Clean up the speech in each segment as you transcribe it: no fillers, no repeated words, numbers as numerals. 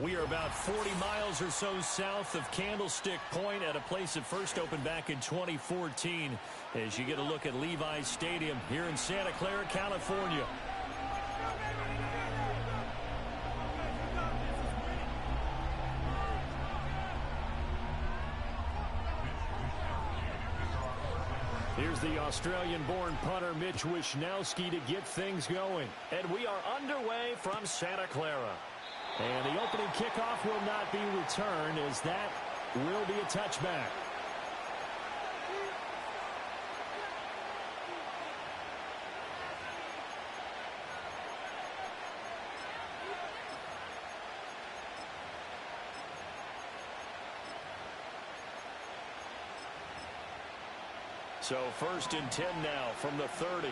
We are about 40 miles or so south of Candlestick Point at a place that first opened back in 2014 as you get a look at Levi's Stadium here in Santa Clara, California. Here's the Australian-born punter Mitch Wishnowsky to get things going. And we are underway from Santa Clara. And the opening kickoff will not be returned as that will be a touchback. So 1st and 10 now from the 30.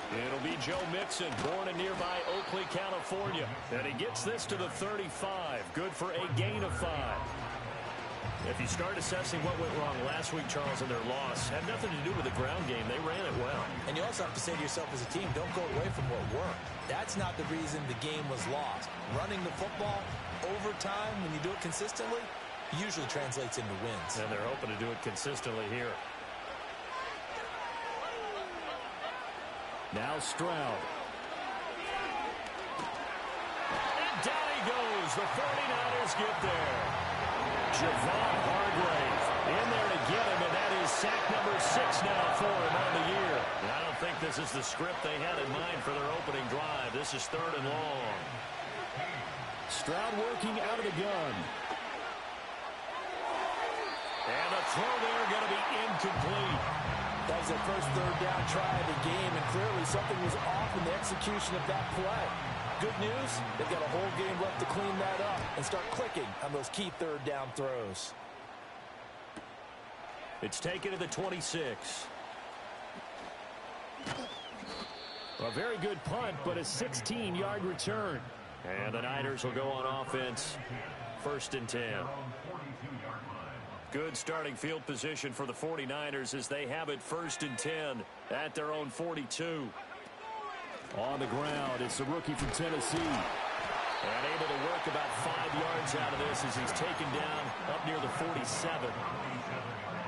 It'll be Joe Mixon, born in nearby Oakley, California. And he gets this to the 35. Good for a gain of 5. If you start assessing what went wrong last week, Charles, in their loss, had nothing to do with the ground game. They ran it well. And you also have to say to yourself as a team, don't go away from what worked. That's not the reason the game was lost. Running the football over time, when you do it consistently, usually translates into wins. And they're hoping to do it consistently here. Now Stroud. And down he goes. The 49ers get there. Javon Hargrave in there to get him, and that is sack number 6 now for him on the year. And I don't think this is the script they had in mind for their opening drive. This is 3rd and long. Stroud working out of the gun. And a throw there going to be incomplete. That was their first 3rd down try of the game, and clearly something was off in the execution of that play. Good news, they've got a whole game left to clean that up and start clicking on those key 3rd down throws. It's taken to the 26. A very good punt, but a 16-yard return. And the Niners will go on offense. 1st and 10. Good starting field position for the 49ers as they have it 1st and 10 at their own 42. On the ground, it's the rookie from Tennessee. And able to work about 5 yards out of this as he's taken down up near the 47.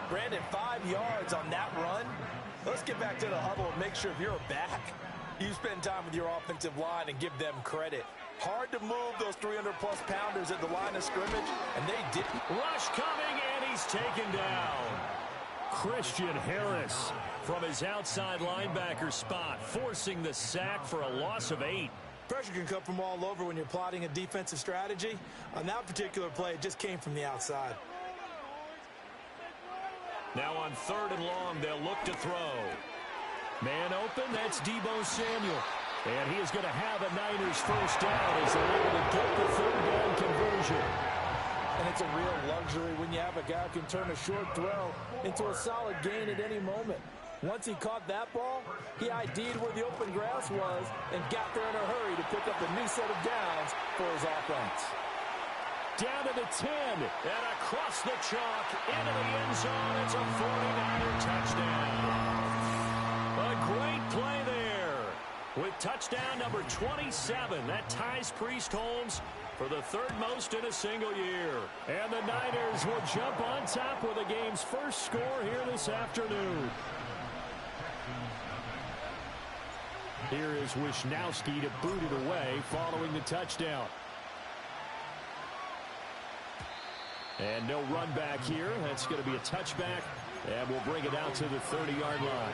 Brandon, 5 yards on that run. Let's get back to the huddle and make sure if you're back, you spend time with your offensive line and give them credit. Hard to move those 300-plus pounders at the line of scrimmage, and they didn't. Rush coming, and he's taken down. Christian Harris from his outside linebacker spot, forcing the sack for a loss of 8. Pressure can come from all over when you're plotting a defensive strategy. On that particular play, it just came from the outside. Now on 3rd and long, they'll look to throw. Man open, that's Deebo Samuel. And he is going to have a Niners first down as they're able to get the 3rd down conversion. And it's a real luxury when you have a guy who can turn a short throw into a solid gain at any moment. Once he caught that ball, he ID'd where the open grass was and got there in a hurry to pick up a new set of downs for his offense. Down to the 10, and across the chalk, into the end zone. It's a 49er touchdown. A great play there. With touchdown number 27, that ties Priest Holmes for the 3rd most in a single year. And the Niners will jump on top with the game's first score here this afternoon. Here is Wishnowsky to boot it away following the touchdown. And no run back here. That's going to be a touchback, and we'll bring it out to the 30-yard line.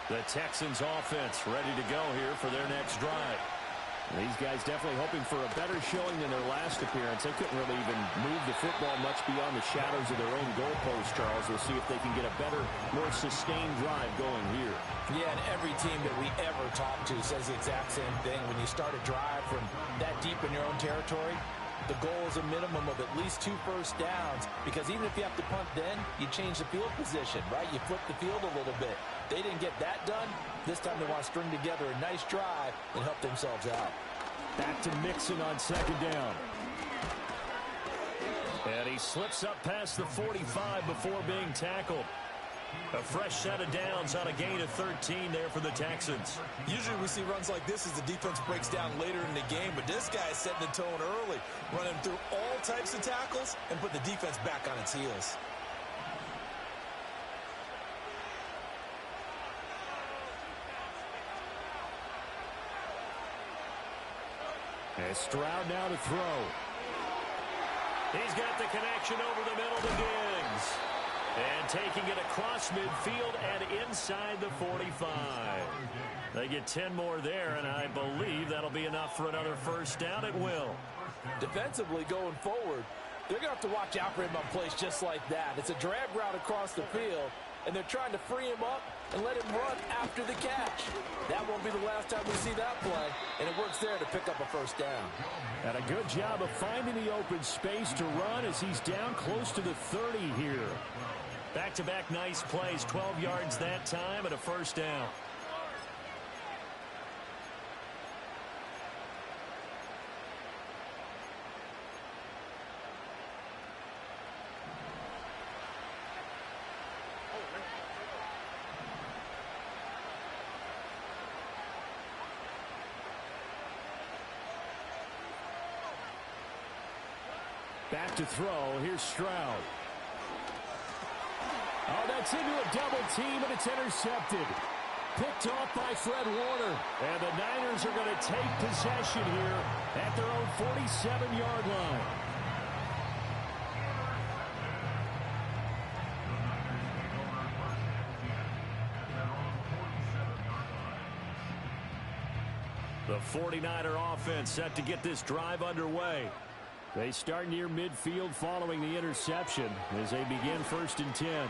The Texans offense ready to go here for their next drive. These guys definitely hoping for a better showing than their last appearance. They couldn't really even move the football much beyond the shadows of their own goalpost, Charles. We'll see if they can get a better, more sustained drive going here. Yeah, and every team that we ever talk to says the exact same thing. When you start a drive from that deep in your own territory, the goal is a minimum of at least 2 first downs, because even if you have to punt then, you change the field position, right? You flip the field a little bit. They didn't get that done. This time they want to string together a nice drive and help themselves out. Back to Mixon on 2nd down. And he slips up past the 45 before being tackled. A fresh set of downs on a gain of 13 there for the Texans. Usually we see runs like this as the defense breaks down later in the game, but this guy is setting the tone early, running through all types of tackles and put the defense back on its heels. And Stroud now to throw. He's got the connection over the middle to Diggs. And taking it across midfield and inside the 45. They get 10 more there, and I believe that'll be enough for another first down. It will. Defensively going forward, they're going to have to watch out for him on plays just like that. It's a drag route across the field, and they're trying to free him up and let him run after the catch. That won't be the last time we see that play, and it works there to pick up a first down. And a good job of finding the open space to run as he's down close to the 30 here. Back-to-back nice plays, 12 yards that time and a first down. Back to throw. Here's Stroud. Oh, that's into a double team, and it's intercepted. Picked off by Fred Warner. And the Niners are going to take possession here at their own 47-yard line. The 49er offense set to get this drive underway. They start near midfield following the interception as they begin 1st and 10.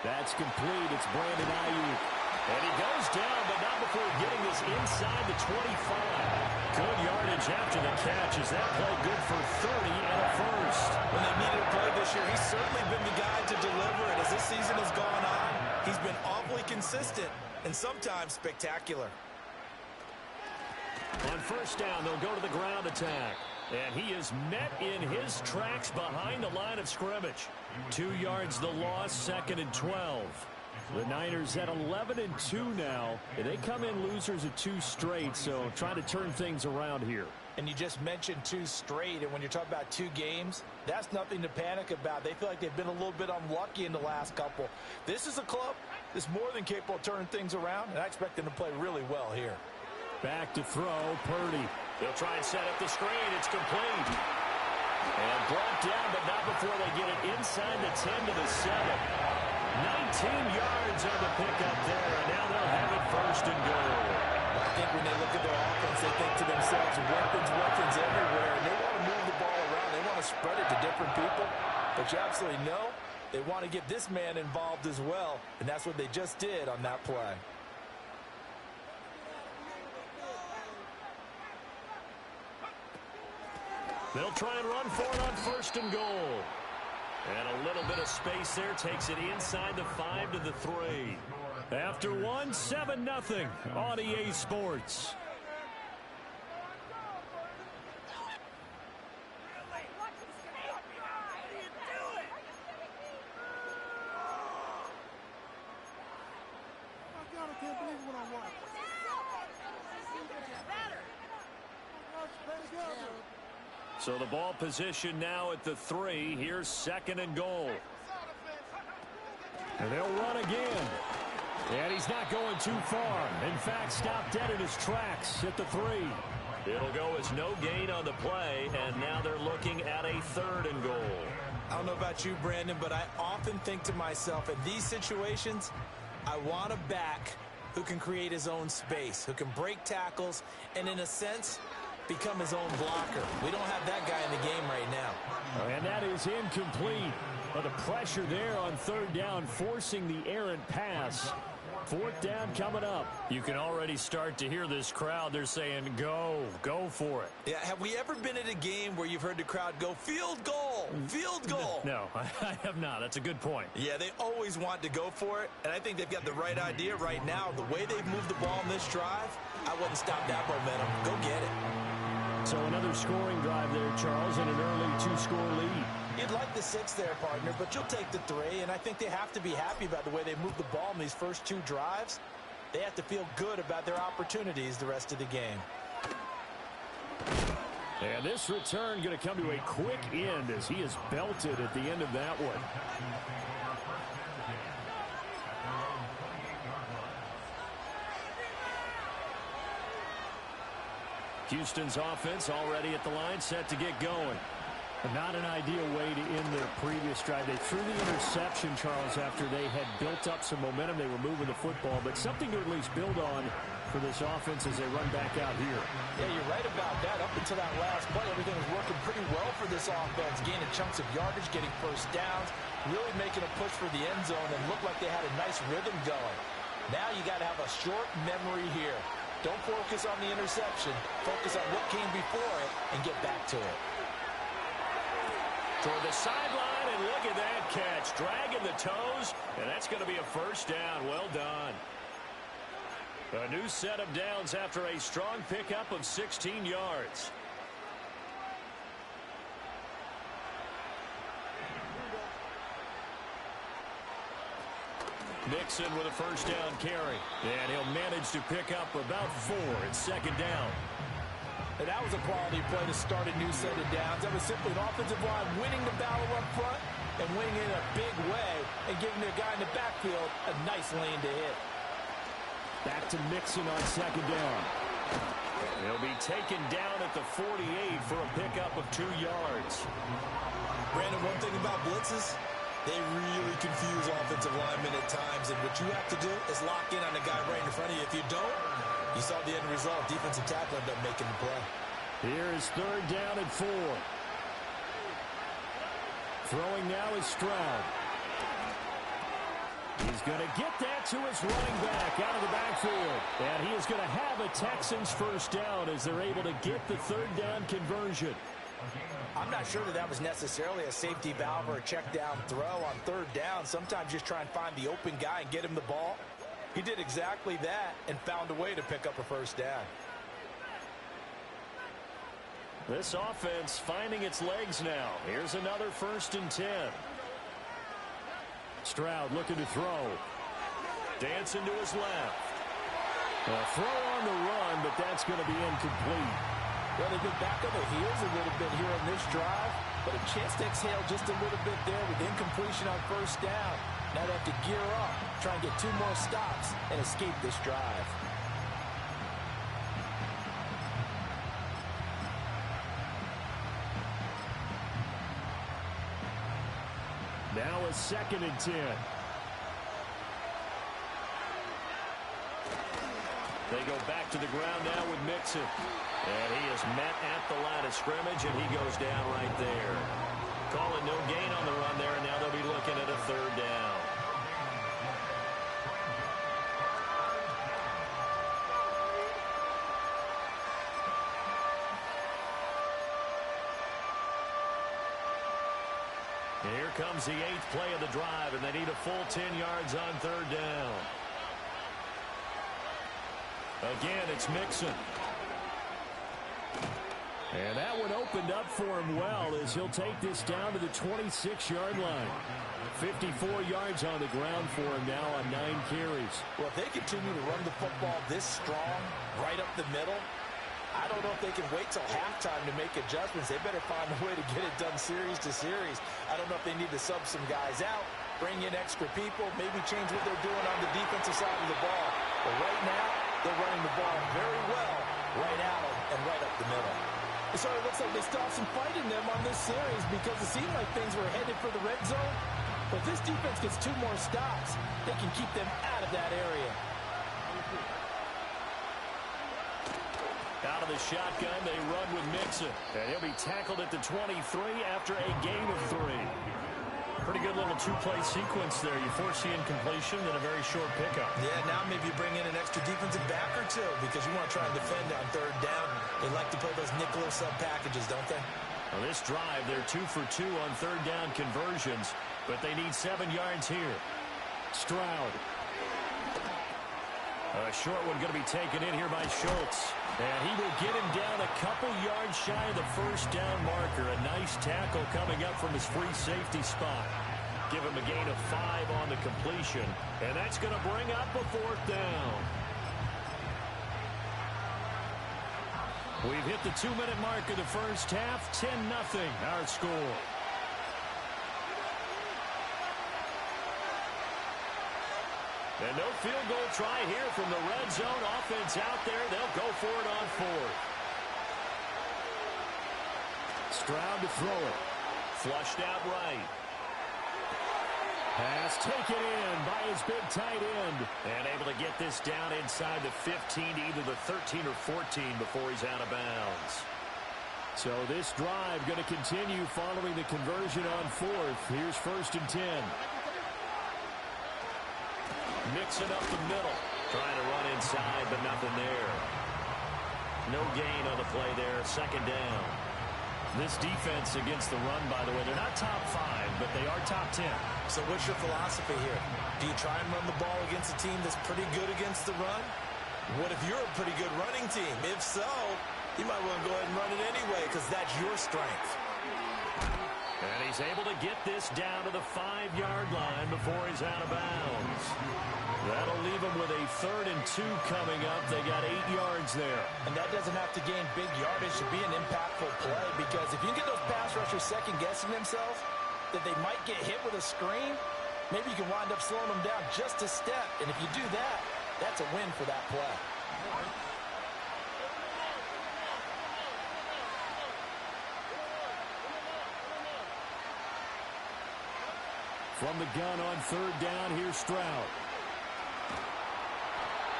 That's complete. It's Brandon Ayuk. And he goes down, but not before getting this inside the 25. Good yardage after the catch. Is that play good for 30 and a first? When they needed a play this year, he's certainly been the guy to deliver it. As this season has gone on, he's been awfully consistent and sometimes spectacular. On first down, they'll go to the ground attack. And he is met in his tracks behind the line of scrimmage. 2 yards the loss, 2nd and 12. The Niners at 11-2 now. And they come in losers of 2 straight, so trying to turn things around here. And you just mentioned 2 straight, and when you're talking about 2 games, that's nothing to panic about. They feel like they've been a little bit unlucky in the last couple. This is a club that's more than capable of turning things around, and I expect them to play really well here. Back to throw, Purdy. They'll try and set up the screen. It's complete. And brought down, but not before they get it inside the 10 to the 7. 19 yards on the pickup there, and now they'll have it 1st and goal. I think when they look at their offense, they think to themselves, weapons everywhere, and they want to move the ball around. They want to spread it to different people. But you absolutely know they want to get this man involved as well, and that's what they just did on that play. They'll try and run for it on 1st and goal. And a little bit of space there takes it inside the 5 to the 3. After one, 7-0 on EA Sports. So the ball position now at the 3. Here's 2nd and goal. And they'll run again. And he's not going too far. In fact, stopped dead in his tracks at the 3. It'll go as no gain on the play, and now they're looking at a 3rd and goal. I don't know about you, Brandon, but I often think to myself, in these situations, I want a back who can create his own space, who can break tackles, and in a sense, become his own blocker. We don't have that guy in the game right now. And that is incomplete. But the pressure there on 3rd down, forcing the errant pass. 4th down coming up. You can already start to hear this crowd. They're saying, go for it. Yeah, have we ever been at a game where you've heard the crowd go, field goal, field goal? No, I have not. That's a good point. Yeah, they always want to go for it, and I think they've got the right idea right now. The way they've moved the ball in this drive, I wouldn't stop that momentum. Go get it. So another scoring drive there, Charles, and an early 2-score lead. You'd like the 6 there, partner, but you'll take the 3, and I think they have to be happy about the way they moved the ball in these first 2 drives. They have to feel good about their opportunities the rest of the game. And this return going to come to a quick end as he is belted at the end of that one. Houston's offense already at the line, set to get going. Not an ideal way to end their previous drive. They threw the interception, Charles, after they had built up some momentum. They were moving the football, but something to at least build on for this offense as they run back out here. Yeah, you're right about that. Up until that last play, everything was working pretty well for this offense, gaining chunks of yardage, getting first downs, really making a push for the end zone, and looked like they had a nice rhythm going. Now you got to have a short memory here. Don't focus on the interception. Focus on what came before it and get back to it. Toward the sideline, and look at that catch. Dragging the toes, and that's going to be a first down. Well done. A new set of downs after a strong pickup of 16 yards. Mixon with a first down carry. And he'll manage to pick up about 4 at second down. And that was a quality play to start a new set of downs. That was simply an offensive line winning the battle up front and winning in a big way and giving their guy in the backfield a nice lane to hit. Back to Mixon on second down. He'll be taken down at the 48 for a pickup of 2 yards. Brandon, one thing about blitzes, they really confuse offensive linemen at times, and what you have to do is lock in on the guy right in front of you. If you don't, you saw the end result. Defensive tackle ended up making the play. Here is third down and 4. Throwing now is Stroud. He's going to get that to his running back out of the backfield. And he is going to have a Texans first down as they're able to get the third down conversion. I'm not sure that was necessarily a safety valve or a check down throw on third down. Sometimes just try and find the open guy and get him the ball. He did exactly that and found a way to pick up a first down. This offense finding its legs now. Here's another 1st and 10. Stroud looking to throw. Dancing to his left. A throw on the run, but that's going to be incomplete. Well, they've been back on their heels a little bit here on this drive, but a chance to exhale just a little bit there with incompletion on first down. Now they have to gear up, try and get 2 more stops, and escape this drive. Now a 2nd and 10. They go back to the ground now with Mixon. And he is met at the line of scrimmage, and he goes down right there. Calling no gain on the run there, and now they'll be looking at a third down. And here comes the 8th play of the drive, and they need a full 10 yards on third down. Again, it's Mixon. And that one opened up for him well as he'll take this down to the 26-yard line. 54 yards on the ground for him now on 9 carries. Well, if they continue to run the football this strong, right up the middle, I don't know if they can wait till halftime to make adjustments. They better find a way to get it done series to series. I don't know if they need to sub some guys out, bring in extra people, maybe change what they're doing on the defensive side of the ball. But right now, they're running the ball very well right out and right up the middle. It sort of looks like they still have some fight in them on this series because it seemed like things were headed for the red zone. But if this defense gets 2 more stops, they can keep them out of that area. Out of the shotgun, they run with Mixon. And he'll be tackled at the 23 after a gain of 3. Pretty good little 2-play sequence there. You force the incompletion, then a very short pickup. Yeah, now maybe you bring in an extra defensive back or 2 because you want to try and defend on third down. They like to play those nickel sub packages, don't they? On this drive, they're 2 for 2 on third down conversions, but they need 7 yards here. Stroud. A short one going to be taken in here by Schultz. And he will get him down a couple yards shy of the first down marker. A nice tackle coming up from his free safety spot. Give him a gain of 5 on the completion. And that's going to bring up a 4th down. We've hit the 2-minute mark of the first half. 10-0 our score. And no field goal try here from the red zone. Offense out there. They'll go for it on 4th. Stroud to throw it. Flushed out right. Pass taken in by his big tight end. And able to get this down inside the 15 to either the 13 or 14 before he's out of bounds. So this drive going to continue following the conversion on 4th. Here's 1st and 10. Mixing up the middle. Trying to run inside, but nothing there. No gain on the play there. 2nd down. This defense against the run, by the way, they're not top 5, but they are top 10. So what's your philosophy here? Do you try and run the ball against a team that's pretty good against the run? What if you're a pretty good running team? If so, you might want to go ahead and run it anyway because that's your strength. And he's able to get this down to the 5-yard line before he's out of bounds. That'll leave him with a 3rd and 2 coming up. They got 8 yards there. And that doesn't have to gain big yardage to be an impactful play because if you can get those pass rushers second-guessing themselves that they might get hit with a screen, maybe you can wind up slowing them down just a step. And if you do that, that's a win for that play. From the gun on 3rd down, here's Stroud.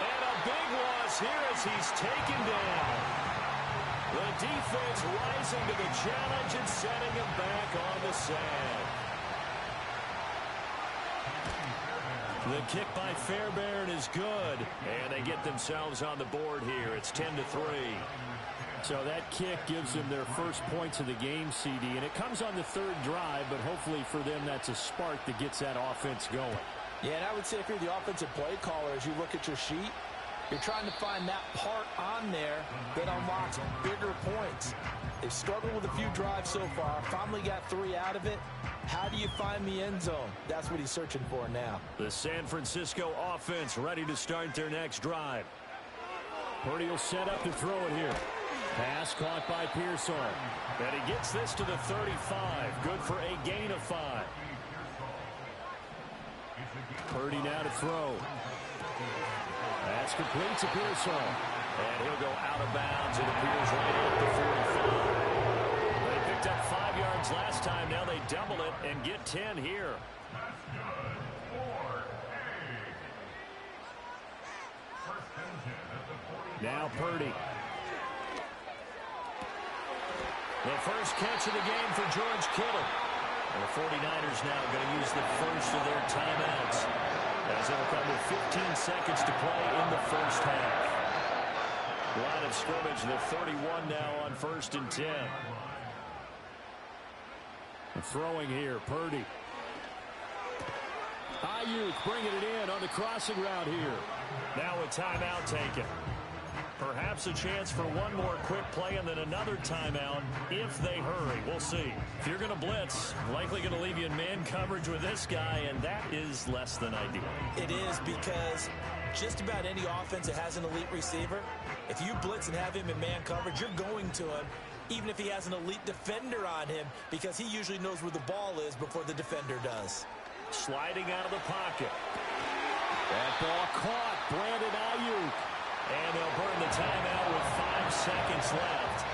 And a big loss here as he's taken down. The defense rising to the challenge and setting him back on the sand. The kick by Fairbairn is good. And they get themselves on the board here. It's 10-3. So that kick gives them their first points of the game, CD. And it comes on the 3rd drive, but hopefully for them that's a spark that gets that offense going. Yeah, and I would say if you're the offensive play caller, as you look at your sheet, you're trying to find that part on there that unlocks bigger points. They've struggled with a few drives so far. Finally got 3 out of it. How do you find the end zone? That's what he's searching for now. The San Francisco offense ready to start their next drive. Purdy will set up to throw it here. Pass caught by Pearsall. And he gets this to the 35. Good for a gain of 5. Purdy now to throw. That's complete to Pearsall. And he'll go out of bounds. It appears right at the 45. They picked up 5 yards last time. Now they double it and get 10 here. Now Purdy. The first catch of the game for George Kittle. And the 49ers now going to use the first of their timeouts as it'll come with 15 seconds to play in the first half. Line of scrimmage, the 31 now on 1st and 10. Throwing here, Purdy. Ayuk bringing it in on the crossing route here. Now a timeout taken. Perhaps a chance for one more quick play and then another timeout if they hurry. We'll see. If you're going to blitz, likely going to leave you in man coverage with this guy, and that is less than ideal. It is because just about any offense that has an elite receiver, if you blitz and have him in man coverage, you're going to him, even if he has an elite defender on him, because he usually knows where the ball is before the defender does. Sliding out of the pocket. That ball caught. Brandon Ayuk. And they'll burn the timeout with 5 seconds left.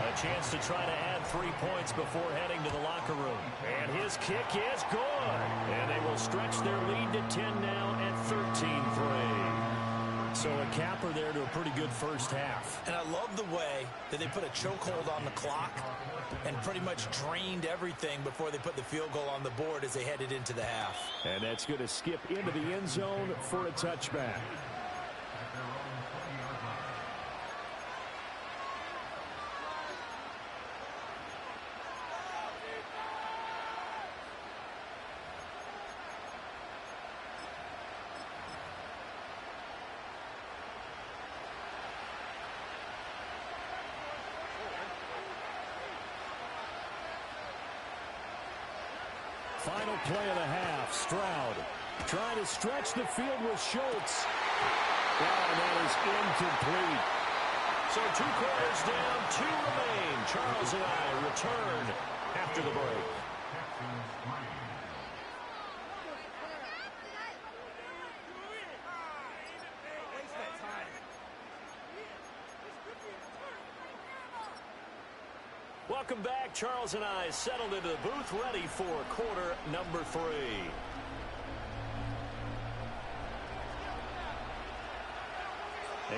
A chance to try to add 3 points before heading to the locker room. And his kick is good. And they will stretch their lead to 10 now at 13-3. So a capper there to a pretty good first half. And I love the way that they put a chokehold on the clock and pretty much drained everything before they put the field goal on the board as they headed into the half. And that's going to skip into the end zone for a touchback. final play of the half. Stroud trying to stretch the field with Schultz. And that is incomplete. So 2 quarters down, 2 remain. Charles and I return after the break. Welcome back. Charles and I settled into the booth, ready for quarter number 3.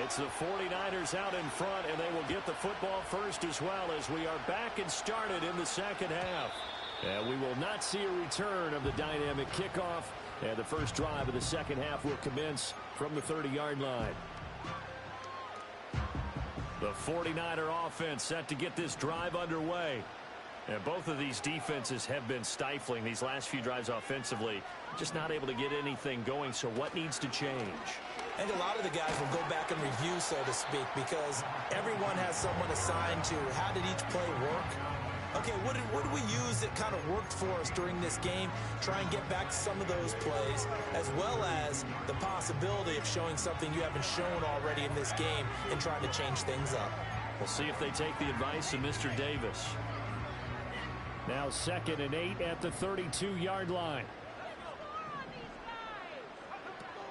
It's the 49ers out in front, and they will get the football first as well as we are back and started in the second half. And we will not see a return of the dynamic kickoff, and the first drive of the second half will commence from the 30-yard line. The 49er offense set to get this drive underway. And both of these defenses have been stifling these last few drives offensively. Just not able to get anything going, so what needs to change? I think a lot of the guys will go back and review, so to speak, because everyone has someone assigned to how did each play work. Okay, what did we use that kind of worked for us during this game? Try and get back to some of those plays, as well as the possibility of showing something you haven't shown already in this game and trying to change things up. We'll see if they take the advice of Mr. Davis. Now 2nd and 8 at the 32-yard line.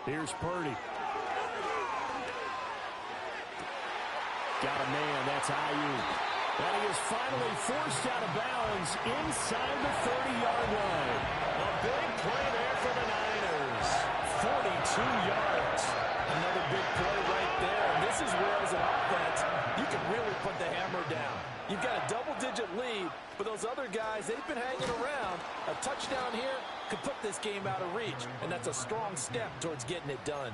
Here's Purdy. Got a man, that's Ayuk. And he is finally forced out of bounds inside the 30-yard line. A big play there for the Niners. 42 yards. Another big play right there. And this is where, as an offense, you can really put the hammer down. You've got a double-digit lead, but those other guys, they've been hanging around. A touchdown here could put this game out of reach, and that's a strong step towards getting it done.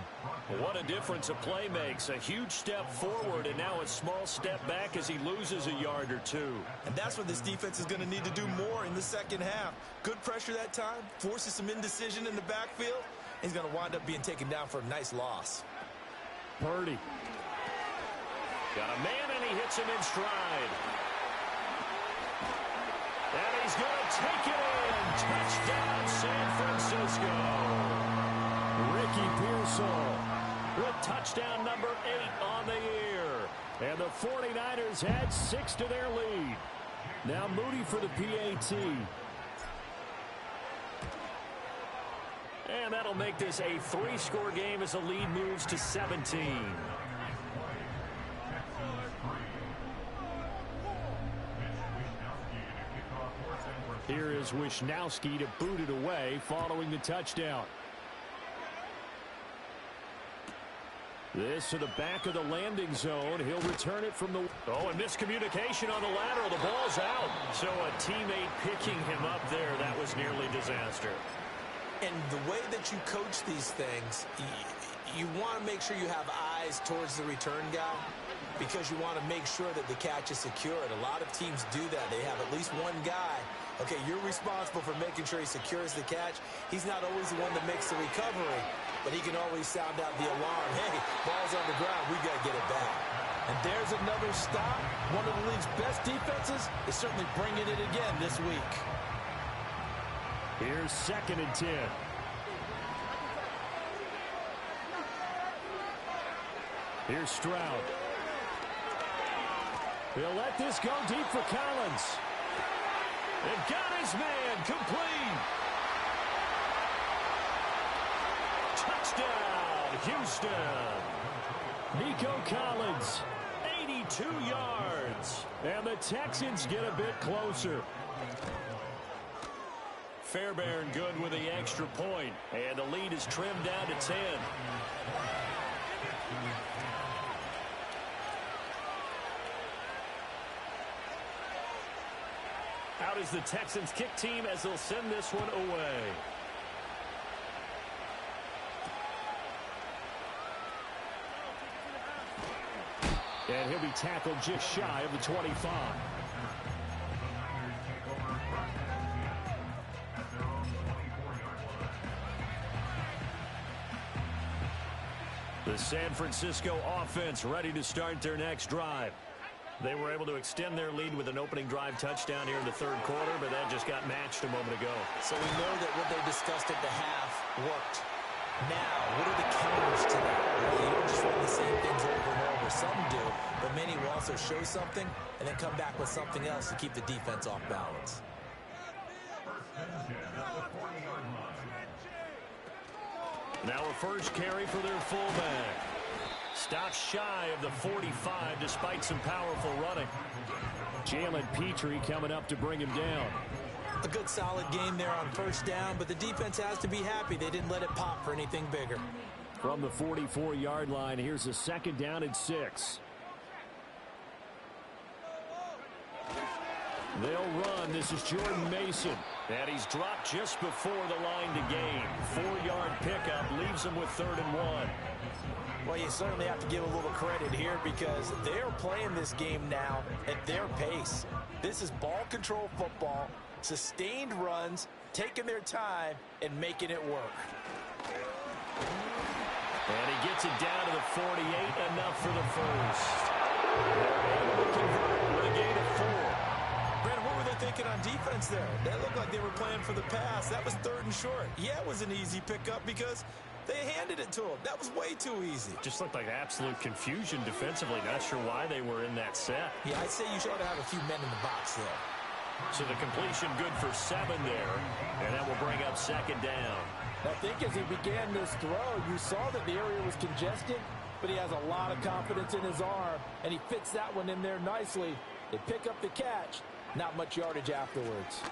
What a difference a play makes. A huge step forward, and now a small step back as he loses a yard or 2. And that's what this defense is going to need to do more in the second half. Good pressure that time, forces some indecision in the backfield. He's going to wind up being taken down for a nice loss. Purdy. Got a man, and he hits him in stride. And he's going to take it in. Touchdown, San Francisco. Ricky Pearsall with touchdown number 8 on the year. And the 49ers add 6 to their lead. Now Moody for the PAT. And that'll make this a 3-score game as the lead moves to 17. Here is Wisnowski to boot it away following the touchdown. This to the back of the landing zone. He'll return it from the... Oh, and miscommunication on the lateral. The ball's out. So a teammate picking him up there. That was nearly disaster. And the way that you coach these things, you want to make sure you have eyes towards the return guy, because you want to make sure that the catch is secured. A lot of teams do that. They have at least one guy. Okay, you're responsible for making sure he secures the catch. He's not always the one that makes the recovery, but he can always sound out the alarm. Hey, ball's on the ground. We got to get it back. And there's another stop. One of the league's best defenses is certainly bringing it again this week. Here's 2nd and 10. Here's Stroud. He'll let this go deep for Collins. They've got his man complete. Touchdown, Houston. Nico Collins, 82 yards. And the Texans get a bit closer. Fairbairn good with the extra point. And the lead is trimmed down to 10. Out is the Texans kick team as they'll send this one away. And he'll be tackled just shy of the 25. The San Francisco offense ready to start their next drive. They were able to extend their lead with an opening drive touchdown here in the third quarter, but that just got matched a moment ago. So we know that what they discussed at the half worked. Now, what are the counters to that? Well, you don't just run the same things over and over. Some do, but many will also show something and then come back with something else to keep the defense off balance. Now a first carry for their fullback. Stops shy of the 45 despite some powerful running. Jalen Petrie coming up to bring him down. A good solid game there on first down, but the defense has to be happy they didn't let it pop for anything bigger. From the 44-yard line, here's a second down and 6. They'll run. This is Jordan Mason. And he's dropped just before the line to gain. 4-yard pickup leaves him with 3rd and 1. Well, you certainly have to give a little credit here because they're playing this game now at their pace. This is ball control football, sustained runs, taking their time, and making it work. And he gets it down to the 48, enough for the first. They're able to convert with a gain of 4. Brandon, what were they thinking on defense there? That looked like they were playing for the pass. That was 3rd and short. Yeah, it was an easy pickup because they handed it to him. That was way too easy. Just looked like absolute confusion defensively. Not sure why they were in that set. Yeah, I'd say you should have a few men in the box there. So the completion good for 7 there. And that will bring up second down. I think as he began this throw, you saw that the area was congested, but he has a lot of confidence in his arm, and he fits that one in there nicely. They pick up the catch. Not much yardage afterwards.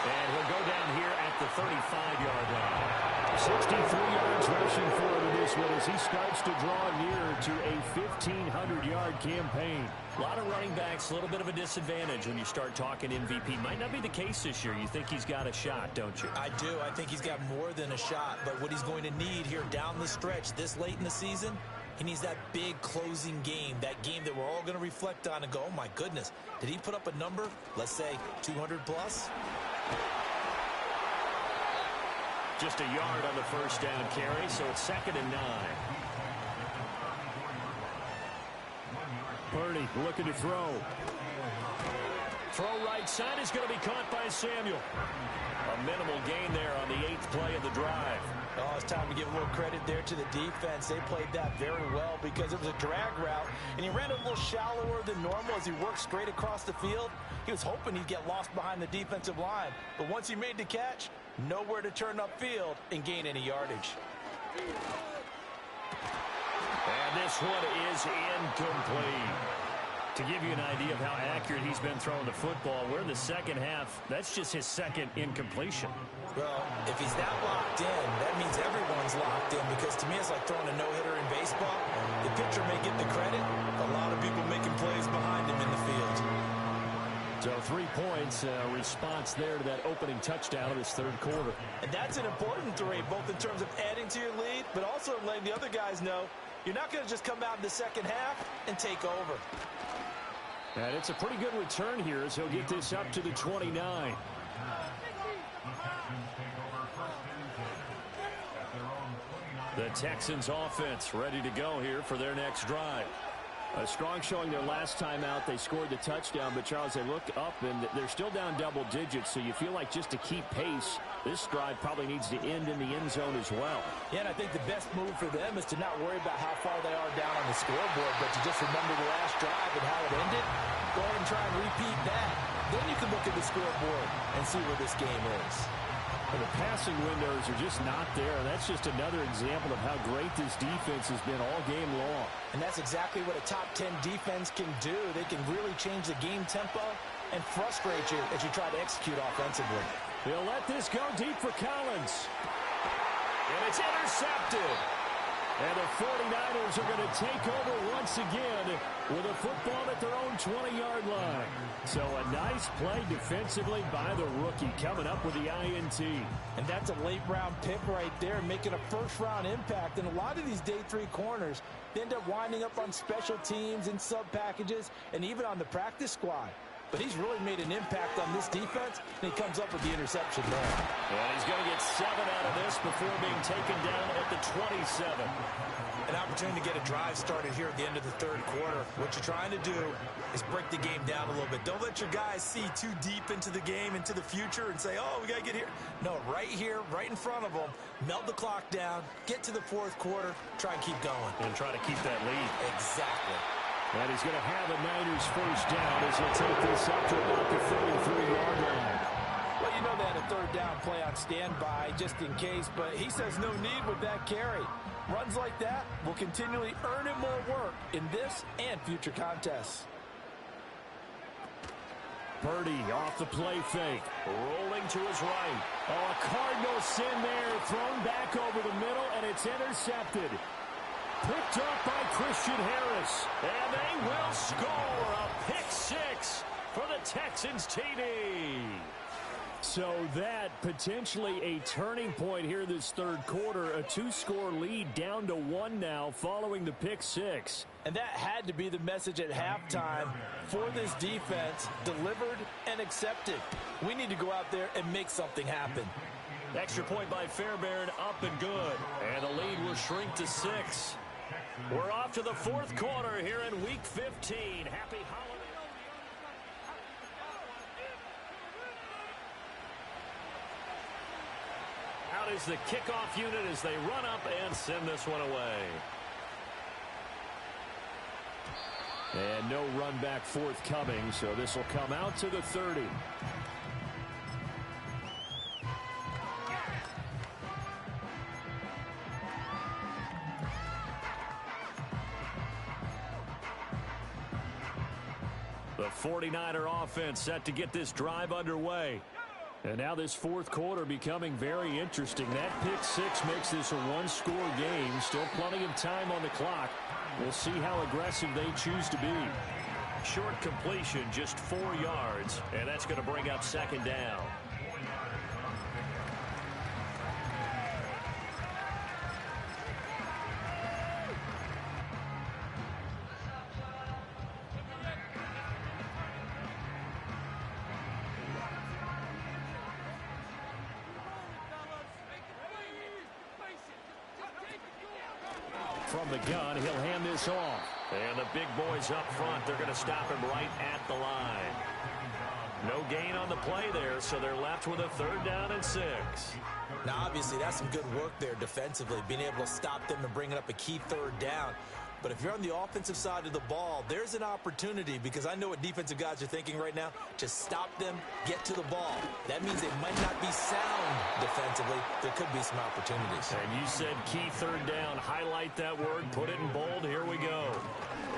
And he'll go down here at the 35-yard line. 63 yards rushing for him in this one as he starts to draw near to a 1,500-yard campaign. A lot of running backs, a little bit of a disadvantage when you start talking MVP. Might not be the case this year. You think he's got a shot, don't you? I do. I think he's got more than a shot. But what he's going to need here down the stretch this late in the season, he needs that big closing game, that game that we're all going to reflect on and go, oh, my goodness, did he put up a number, let's say 200 plus? Just a yard on the first down carry, so it's 2nd and 9. Purdy looking to throw. Throw right side is going to be caught by Samuel. A minimal gain there on the 8th play of the drive. Oh, it's time to give a little credit there to the defense. They played that very well because it was a drag route, and he ran a little shallower than normal as he worked straight across the field. He was hoping he'd get lost behind the defensive line, but once he made the catch, nowhere to turn upfield and gain any yardage. And this one is incomplete. To give you an idea of how accurate he's been throwing the football, we're in the second half. That's just his second incompletion. Well, if he's that locked in, that means everyone's locked in because to me it's like throwing a no-hitter in baseball. The pitcher may get the credit. A lot of people making plays behind him in the field. So 3 points, response there to that opening touchdown of this third quarter. And that's an important 3, both in terms of adding to your lead, but also letting the other guys know you're not going to just come out in the second half and take over. And it's a pretty good return here as he'll get this up to the 29. The Texans offense ready to go here for their next drive. A strong showing their last time out. They scored the touchdown, but Charles, they look up and they're still down double digits, so you feel like just to keep pace, this drive probably needs to end in the end zone as well. Yeah, and I think the best move for them is to not worry about how far they are down on the scoreboard, but to just remember the last drive and how it ended. Go ahead and try and repeat that. Then you can look at the scoreboard and see where this game is. And the passing windows are just not there. That's just another example of how great this defense has been all game long. And that's exactly what a top 10 defense can do. They can really change the game tempo and frustrate you as you try to execute offensively. They'll let this go deep for Collins. And it's intercepted. And the 49ers are going to take over once again with a football at their own 20-yard line. So a nice play defensively by the rookie coming up with the INT. And that's a late-round pick right there, making a first-round impact. And a lot of these day 3 corners, they end up winding up on special teams and sub-packages and even on the practice squad. but he's really made an impact on this defense, and he comes up with the interception there. And he's going to get 7 out of this before being taken down at the 27. An opportunity to get a drive started here at the end of the third quarter. What you're trying to do is break the game down a little bit. Don't let your guys see too deep into the game, into the future, and say, oh, we got to get here. No, right here, right in front of them, melt the clock down, get to the fourth quarter, try and keep going. And try to keep that lead. Exactly. And he's going to have a Niners first down as he'll take this up to about the 33-yard line. Well, you know they had a third down play on standby just in case, but he says no need with that carry. Runs like that will continually earn him more work in this and future contests. Purdy off the play fake, rolling to his right. Oh, a Cardinal sin there, thrown back over the middle, and it's intercepted. Picked up by Christian Harris, and they will score a pick six for the Texans TD. So that potentially a turning point here this third quarter, a 2-score lead down to 1 now following the pick six. And that had to be the message at halftime for this defense, delivered and accepted. We need to go out there and make something happen. Extra point by Fairbairn, up and good. And the lead will shrink to 6. We're off to the fourth quarter here in Week 15. Happy holidays. Out is the kickoff unit as they run up and send this one away. And no run back forthcoming, so this will come out to the 30. The 49er offense set to get this drive underway. And now this fourth quarter becoming very interesting. That pick six makes this a 1-score game. Still plenty of time on the clock. We'll see how aggressive they choose to be. Short completion, just 4 yards. And that's going to bring up second down. From the gun, he'll hand this off. And the big boys up front, they're going to stop him right at the line. No gain on the play there, so they're left with a third down and 6. Now, obviously, that's some good work there defensively, being able to stop them and bringing up a key third down. But if you're on the offensive side of the ball, there's an opportunity, because I know what defensive guys are thinking right now, to stop them, get to the ball. That means they might not be sound defensively. There could be some opportunities. And you said key third down. Highlight that word. Put it in bold. Here we go.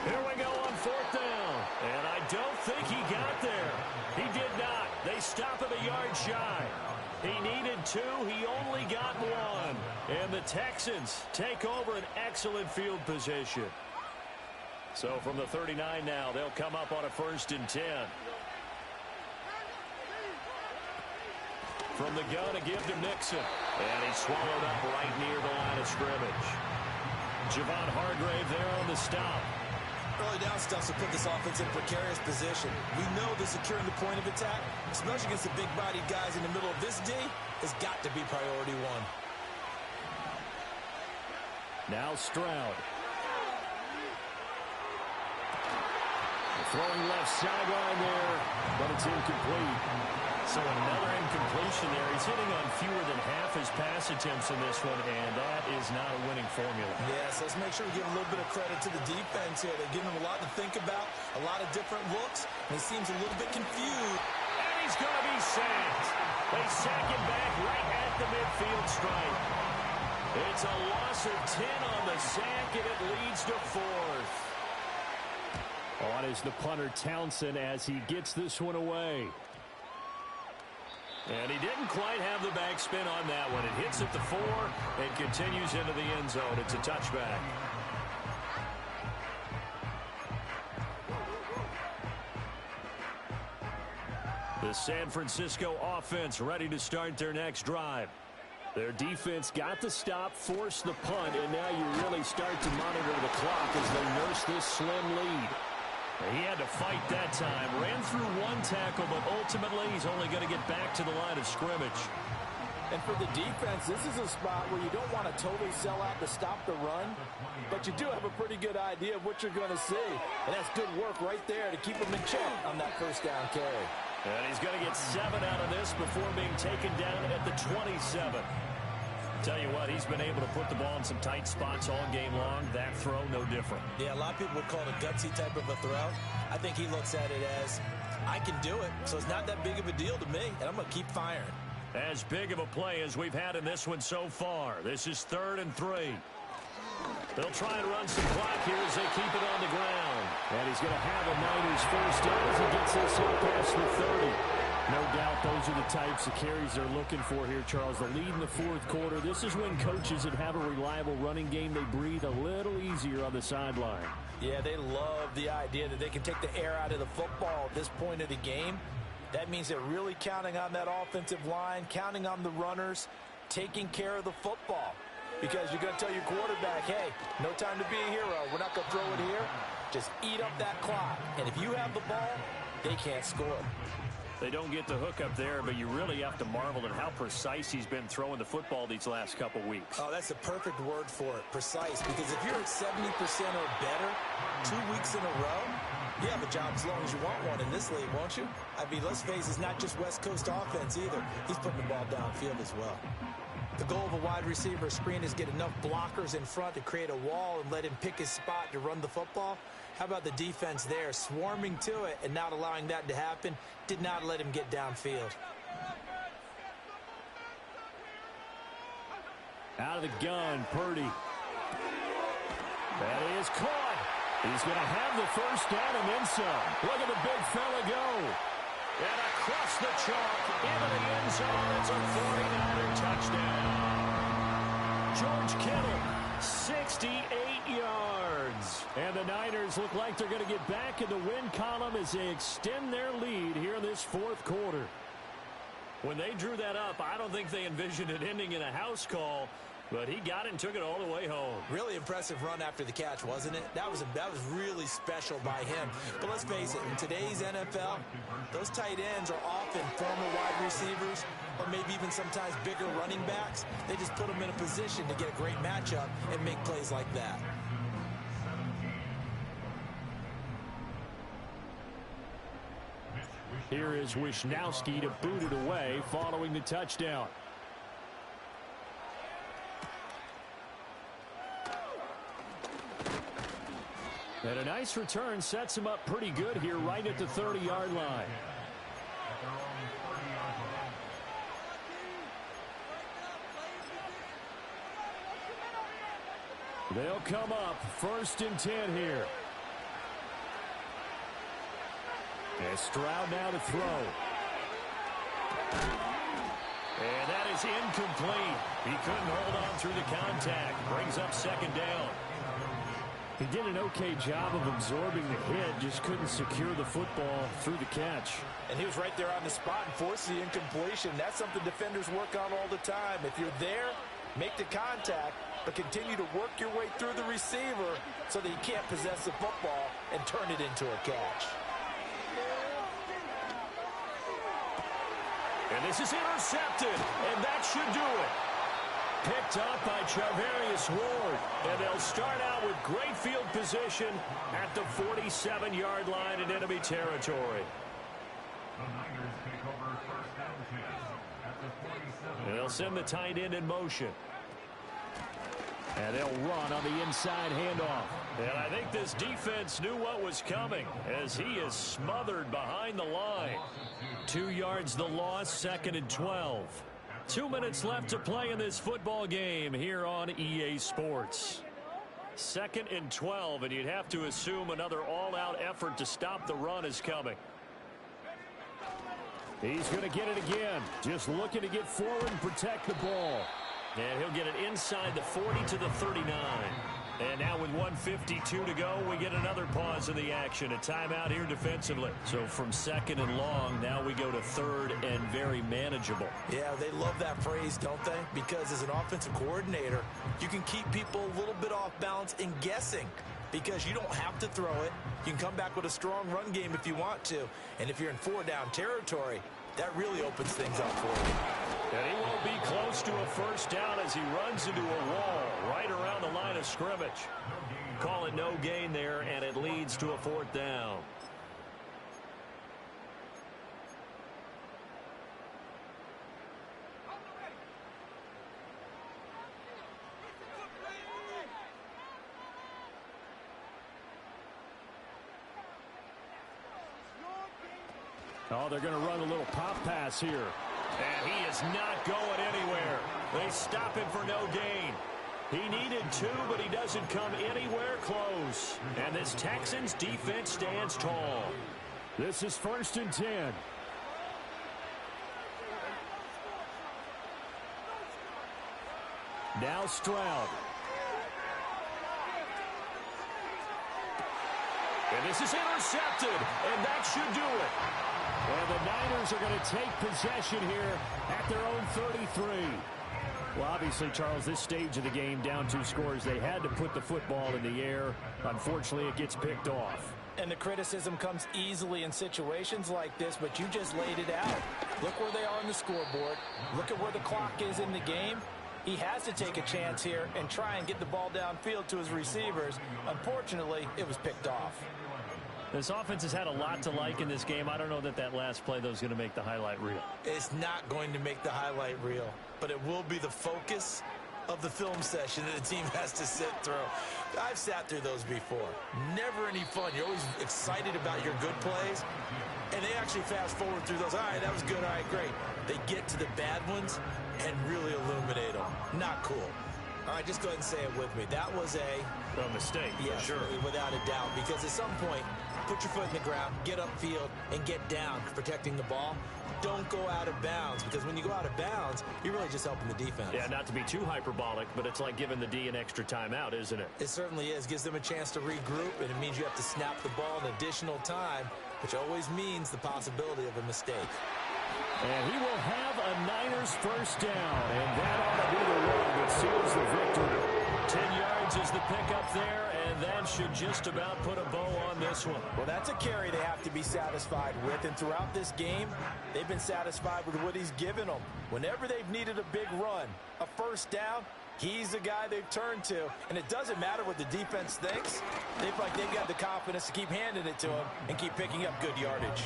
Here we go on fourth down. And I don't think he got there. He did not. They stop him a yard shy. He needed 2. He only got 1. And the Texans take over an excellent field position. So from the 39 now, they'll come up on a 1st and 10. From the gun, a give to Nixon. And he's swallowed up right near the line of scrimmage. Javon Hargrave there on the stop. Early down stuff to put this offense in precarious position. We know that securing the point of attack, especially against the big-bodied guys in the middle of this D, has got to be priority 1. Now Stroud. Throwing left sideline there, but it's incomplete. So another incompletion there. He's hitting on fewer than half his pass attempts in this one, and that is not a winning formula. Yes, let's make sure we give a little bit of credit to the defense here. They're giving him a lot to think about, a lot of different looks, and he seems a little bit confused. And he's going to be sacked. They sack him back right at the midfield stripe. It's a loss of 10 on the sack, and it leads to 4th. On is the punter Townsend as he gets this one away. And he didn't quite have the backspin on that one. It hits at the 4 and continues into the end zone. It's a touchback. The San Francisco offense ready to start their next drive. Their defense got the stop, forced the punt, and now you really start to monitor the clock as they nurse this slim lead. He had to fight that time. Ran through one tackle, but ultimately he's only going to get back to the line of scrimmage. And for the defense, this is a spot where you don't want to totally sell out to stop the run, but you do have a pretty good idea of what you're going to see. And that's good work right there to keep them in check on that first down carry. And he's going to get 7 out of this before being taken down at the 27. Tell you what, he's been able to put the ball in some tight spots all game long. That throw, no different. Yeah, a lot of people would call it a gutsy type of a throw. I think he looks at it as, I can do it, so it's not that big of a deal to me, and I'm going to keep firing. As big of a play as we've had in this one so far. This is 3rd and 3. They'll try and run some clock here as they keep it on the ground. And he's going to have a Niners first down as he gets this up past the 30. No doubt those are the types of carries they're looking for here, Charles. The lead in the 4th quarter. This is when coaches that have a reliable running game, they breathe a little easier on the sideline. Yeah, they love the idea that they can take the air out of the football at this point of the game. That means they're really counting on that offensive line, counting on the runners, taking care of the football. Because you're going to tell your quarterback, hey, no time to be a hero. We're not going to throw it here. Just eat up that clock. And if you have the ball, they can't score. They don't get the hook up there, but you really have to marvel at how precise he's been throwing the football these last couple weeks. Oh, that's the perfect word for it, precise. Because if you're at 70% or better 2 weeks in a row, you have a job as long as you want one in this league, won't you? I mean, let's face it, it's not just West Coast offense either. He's putting the ball downfield as well. The goal of a wide receiver screen is get enough blockers in front to create a wall and let him pick his spot to run the football. How about the defense there, swarming to it and not allowing that to happen? Did not let him get downfield. Out of the gun, Purdy. That is caught. He's going to have the first down and then some. Look at the big fella go. And across the chalk into the end zone. It's a 49er touchdown. George Kittle, 68 yards. And the Niners look like they're going to get back in the win column as they extend their lead here in this 4th quarter. When they drew that up, I don't think they envisioned it ending in a house call, but he got it and took it all the way home. Really impressive run after the catch, wasn't it? That was really special by him. But let's face it, in today's NFL, those tight ends are often former wide receivers or maybe even sometimes bigger running backs. They just put them in a position to get a great matchup and make plays like that. Here is Wisnowski to boot it away following the touchdown. And a nice return sets him up pretty good here right at the 30-yard line. They'll come up 1st and 10 here. And Stroud now to throw. And that is incomplete. He couldn't hold on through the contact. Brings up 2nd down. He did an okay job of absorbing the hit, just couldn't secure the football through the catch. And he was right there on the spot and forced the incompletion. That's something defenders work on all the time. If you're there, make the contact, but continue to work your way through the receiver so that he can't possess the football and turn it into a catch. And this is intercepted, and that should do it. Picked up by Charvarius Ward, and they'll start out with great field position at the 47-yard line in enemy territory. And they'll send the tight end in motion. And they'll run on the inside handoff. And I think this defense knew what was coming as he is smothered behind the line. 2 yards the loss, 2nd and 12. 2 minutes left to play in this football game here on EA Sports. 2nd and 12, and you'd have to assume another all-out effort to stop the run is coming. He's going to get it again. Just looking to get forward and protect the ball. And he'll get it inside the 40 to the 39. And now with 1:52 to go, we get another pause in the action. A timeout here defensively. So from 2nd and long, now we go to 3rd and very manageable. Yeah, they love that phrase, don't they? Because as an offensive coordinator, you can keep people a little bit off balance and guessing. because you don't have to throw it. You can come back with a strong run game if you want to. And if you're in 4-down territory, that really opens things up for you. And he won't be close to a first down as he runs into a wall right around the line of scrimmage. Call it no gain there, and it leads to a 4th down. Oh, they're going to run a little pop pass here. And he is not going anywhere. They stop him for no gain. He needed 2, but he doesn't come anywhere close. And this Texans defense stands tall. This is 1st and 10. Now Stroud. And this is intercepted, and that should do it. And the Niners are going to take possession here at their own 33. Well, obviously, Charles, this stage of the game, down 2 scores, they had to put the football in the air. Unfortunately, it gets picked off. And the criticism comes easily in situations like this, but you just laid it out. Look where they are on the scoreboard. Look at where the clock is in the game. He has to take a chance here and try and get the ball downfield to his receivers. Unfortunately, it was picked off. This offense has had a lot to like in this game. I don't know that last play, though, is going to make the highlight reel. It's not going to make the highlight reel, but it will be the focus of the film session that the team has to sit through. I've sat through those before. Never any fun. You're always excited about your good plays, and they actually fast forward through those. All right, that was good. All right, great. They get to the bad ones and really illuminate them. Not cool. All right, just go ahead and say it with me. That was a mistake, yeah, for sure. Without a doubt, because at some point, put your foot in the ground, get upfield, and get down protecting the ball. Don't go out of bounds, because when you go out of bounds, you're really just helping the defense. Yeah, not to be too hyperbolic, but it's like giving the D an extra timeout, isn't it? It certainly is. Gives them a chance to regroup, and it means you have to snap the ball an additional time, which always means the possibility of a mistake. And he will have a Niners first down, and that ought to be the one that seals the victory. 10 yards is the pickup there, and that should just about put a bow on this one. Well, that's a carry they have to be satisfied with, and throughout this game, they've been satisfied with what he's given them. Whenever they've needed a big run, a first down, he's the guy they've turned to, and it doesn't matter what the defense thinks. They've got the confidence to keep handing it to him and keep picking up good yardage.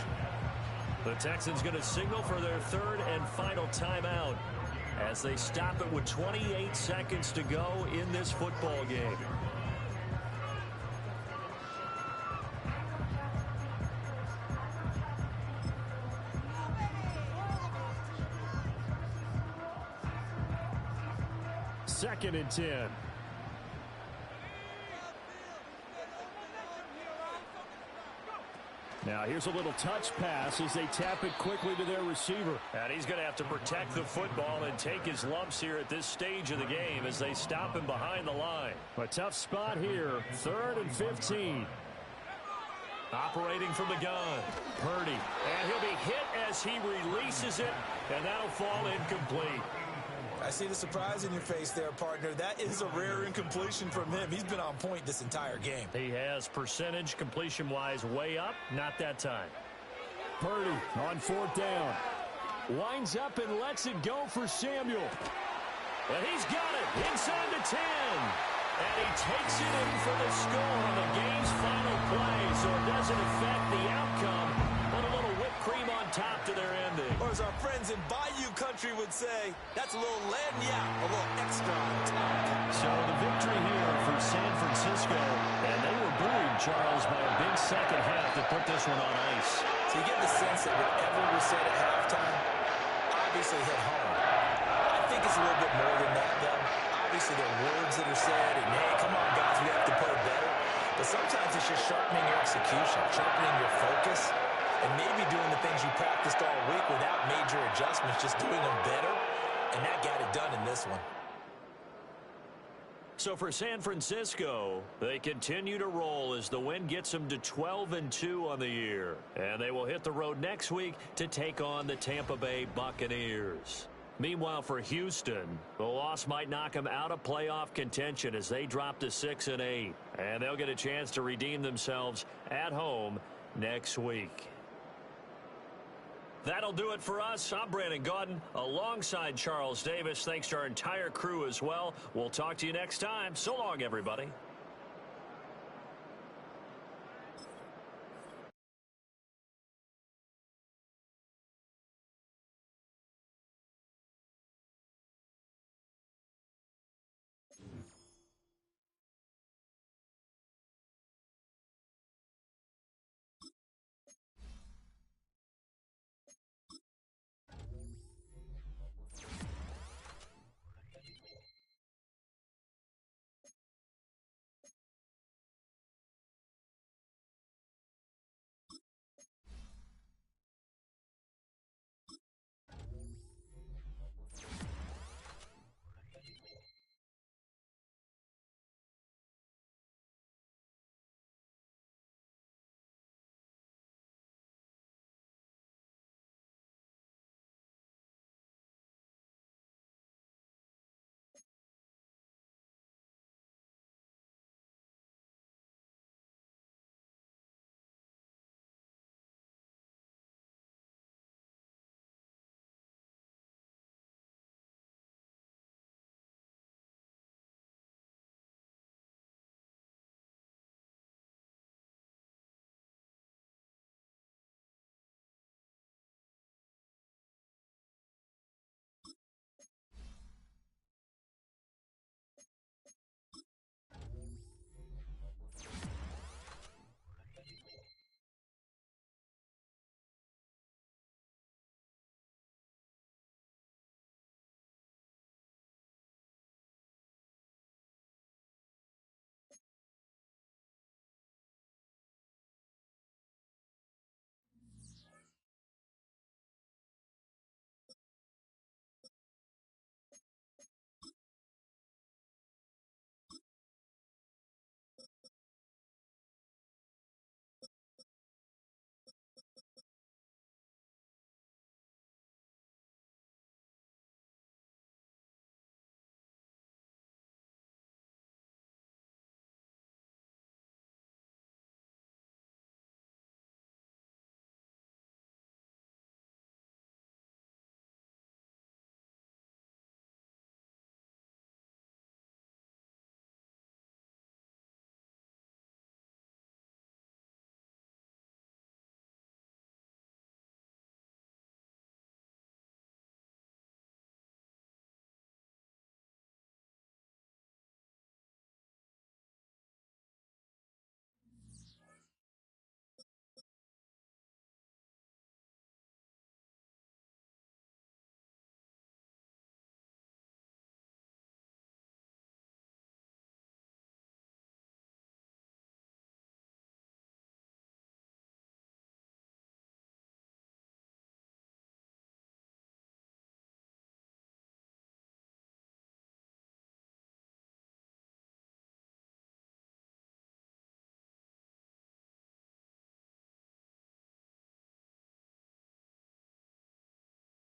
The Texans going to signal for their 3rd and final timeout as they stop it with 28 seconds to go in this football game. Second and 10. Now here's a little touch pass as they tap it quickly to their receiver. And he's going to have to protect the football and take his lumps here at this stage of the game as they stop him behind the line. A tough spot here. 3rd and 15. Operating from the gun. Purdy. And he'll be hit as he releases it. And that'll fall incomplete. I see the surprise in your face there, partner. That is a rare incompletion from him. He's been on point this entire game. He has percentage completion-wise way up. Not that time. Purdy on 4th down. Winds up and lets it go for Samuel. And he's got it inside the 10. And he takes it in for the score on the game's final play, so it doesn't affect the outcome. But a little whipped cream on top to their ending. Or as our friends in Bayou Country would say, that's a little lagniappe, a little extra on top. So the victory here for San Francisco, and they were buoyed, Charles, by a big second half that put this one on ice. So you get the sense that whatever was said at halftime obviously hit home. I think it's a little bit more than that, though. Obviously, there are words that are said, and hey, come on, guys, we have to play better. But sometimes it's just sharpening your execution, sharpening your focus, and maybe doing the things you practiced all week without major adjustments, just doing them better, and that got it done in this one. So for San Francisco, they continue to roll as the win gets them to 12-2 on the year. And they will hit the road next week to take on the Tampa Bay Buccaneers. Meanwhile, for Houston, the loss might knock them out of playoff contention as they drop to 6-8. And they'll get a chance to redeem themselves at home next week. That'll do it for us. I'm Brandon Gaudin alongside Charles Davis. Thanks to our entire crew as well. We'll talk to you next time. So long, everybody.